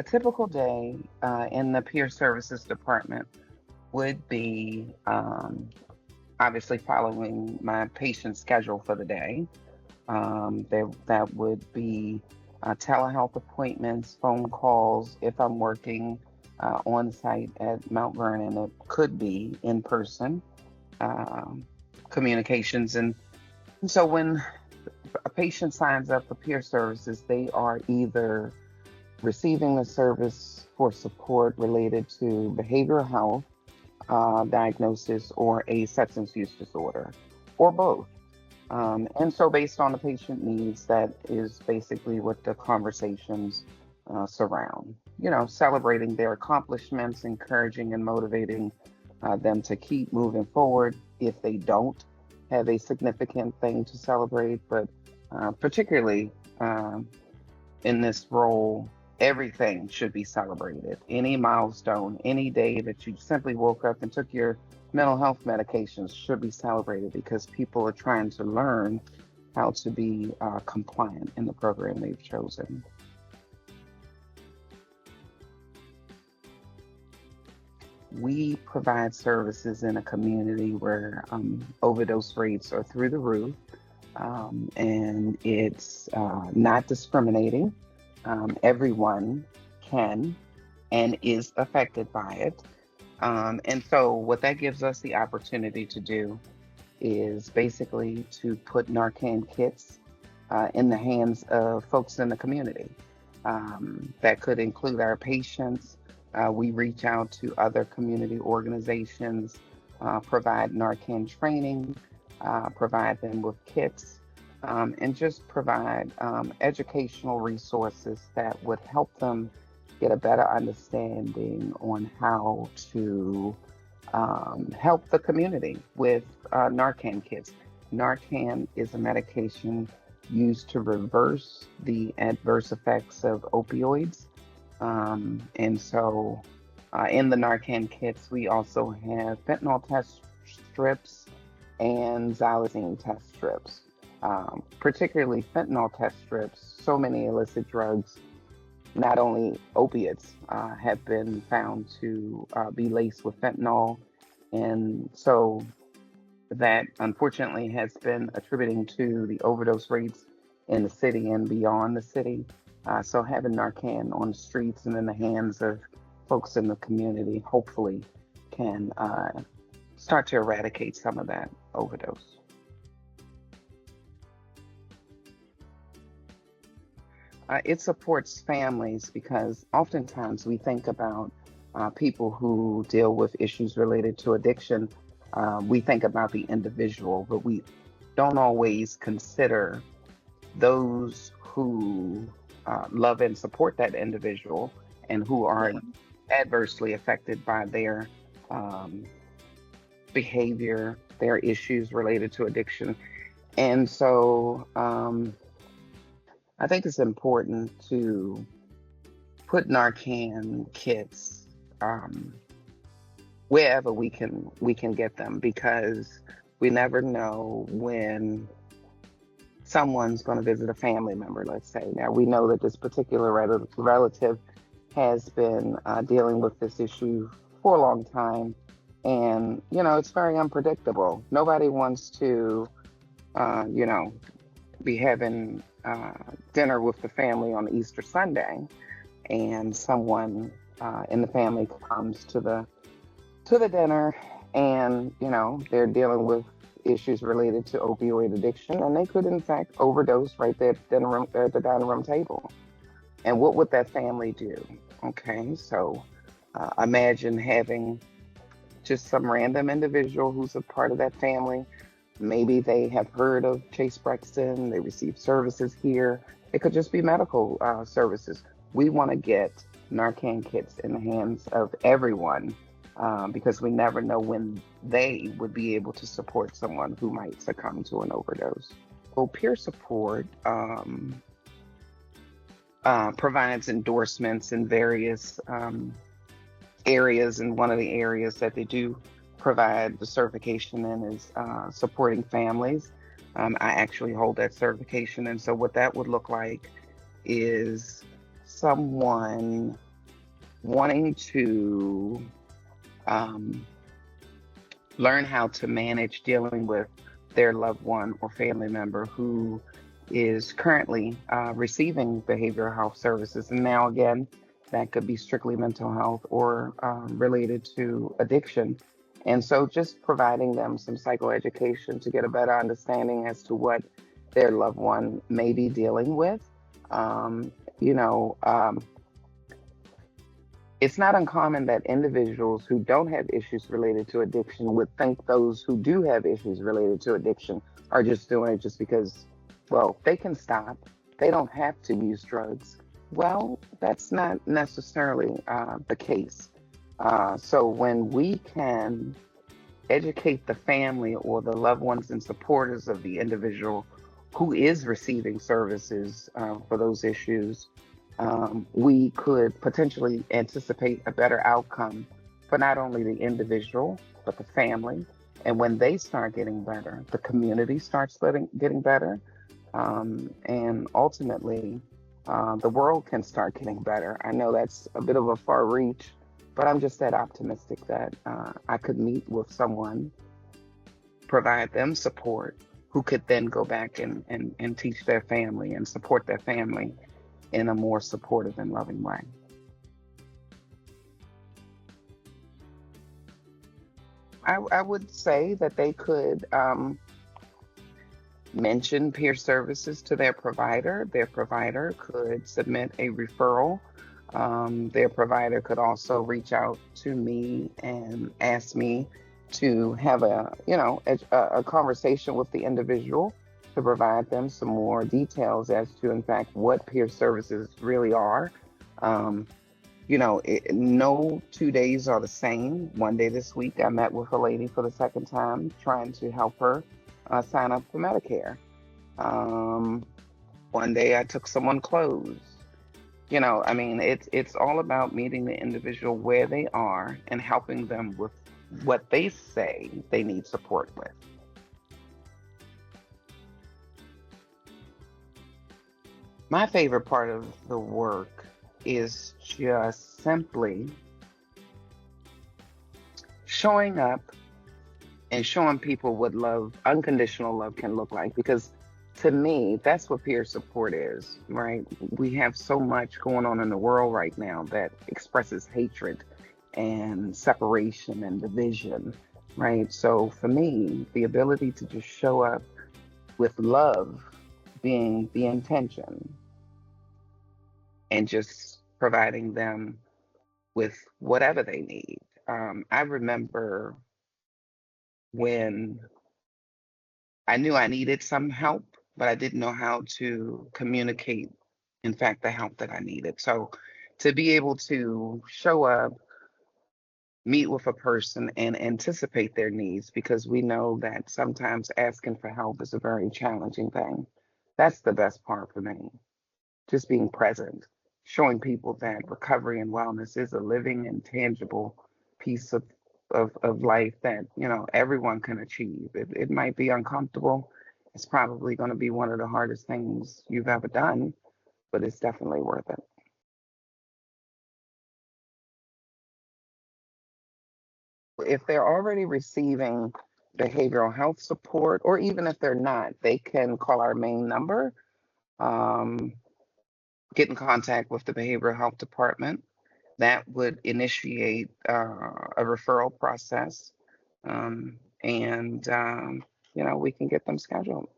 A typical day in the peer services department would be obviously following my patient schedule for the day. That would be telehealth appointments, phone calls. If I'm working on site at Mount Vernon, it could be in person um, communications. And so when a patient signs up for peer services, they are either receiving a service for support related to behavioral health diagnosis or a substance use disorder, or both. And so, based on the patient needs, that is basically what the conversations surround. You know, celebrating their accomplishments, encouraging and motivating them to keep moving forward if they don't have a significant thing to celebrate, but particularly in this role, everything should be celebrated. Any milestone, any day that you simply woke up and took your mental health medications should be celebrated because people are trying to learn how to be compliant in the program they've chosen. We provide services in a community where overdose rates are through the roof, and it's not discriminating. Everyone can and is affected by it. And so, what that gives us the opportunity to do is basically to put Narcan kits in the hands of folks in the community. That could include our patients. We reach out to other community organizations, provide Narcan training, provide them with kits, and just provide educational resources that would help them get a better understanding on how to help the community with Narcan kits. Narcan is a medication used to reverse the adverse effects of opioids. And so in the Narcan kits, we also have fentanyl test strips and xylazine test strips. Particularly fentanyl test strips, so many illicit drugs, not only opiates, have been found to be laced with fentanyl. And so that unfortunately has been attributing to the overdose rates in the city and beyond the city. So having Narcan on the streets and in the hands of folks in the community hopefully can start to eradicate some of that overdose. It supports families because oftentimes we think about people who deal with issues related to addiction. We think about the individual, but we don't always consider those who love and support that individual and who are adversely affected by their behavior, their issues related to addiction. And so I think it's important to put Narcan kits wherever we can get them because we never know when someone's going to visit a family member, let's say. Now, we know that this particular relative has been dealing with this issue for a long time. And, it's very unpredictable. Nobody wants to, be having dinner with the family on Easter Sunday and someone in the family comes to the dinner and, they're dealing with issues related to opioid addiction, and they could in fact overdose right there at the dining room table. And what would that family do? Okay, so imagine having just some random individual who's a part of that family. Maybe they have heard of Chase Brexton, they receive services here. It could just be medical services. We want to get Narcan kits in the hands of everyone because we never know when they would be able to support someone who might succumb to an overdose. So peer support provides endorsements in various areas, and one of the areas that they do provide the certification in is supporting families. I actually hold that certification, and so what that would look like is someone wanting to um, learn how to manage dealing with their loved one or family member who is currently receiving behavioral health services. And now, again, that could be strictly mental health or related to addiction. And so, just providing them some psychoeducation to get a better understanding as to what their loved one may be dealing with. Um, you know, um, it's not uncommon that individuals who don't have issues related to addiction would think those who do have issues related to addiction are just doing it just because, well, they can stop. They don't have to use drugs. Well, that's not necessarily the case. So when we can educate the family or the loved ones and supporters of the individual who is receiving services for those issues, we could potentially anticipate a better outcome for not only the individual, but the family. And when they start getting better, the community starts getting better. And ultimately, the world can start getting better. I know that's a bit of a far reach, but I'm just that optimistic that I could meet with someone, provide them support, who could then go back and teach their family and support their family in a more supportive and loving way. I would say that they could mention peer services to their provider. Their provider could submit a referral. Their provider could also reach out to me and ask me to have a conversation with the individual to provide them some more details as to, in fact, what peer services really are. Um, no 2 days are the same. One day this week, I met with a lady for the second time, trying to help her sign up for Medicare. Um, One day, I took someone clothes. I mean, it's all about meeting the individual where they are and helping them with what they say they need support with. My favorite part of the work is just simply showing up and showing people what love, unconditional love, can look like. Because to me, that's what peer support is, right? We have so much going on in the world right now that expresses hatred and separation and division, right? So for me, the ability to just show up with love being the intention and just providing them with whatever they need. I remember when I knew I needed some help, but I didn't know how to communicate, in fact, the help that I needed. So to be able to show up, meet with a person, and anticipate their needs, because we know that sometimes asking for help is a very challenging thing. That's the best part for me. Just being present, showing people that recovery and wellness is a living and tangible piece of life that, everyone can achieve. It might be uncomfortable. It's probably going to be one of the hardest things you've ever done, but it's definitely worth it. If they're already receiving behavioral health support, or even if they're not, they can call our main number, um, get in contact with the behavioral health department. That would initiate a referral process, and we can get them scheduled.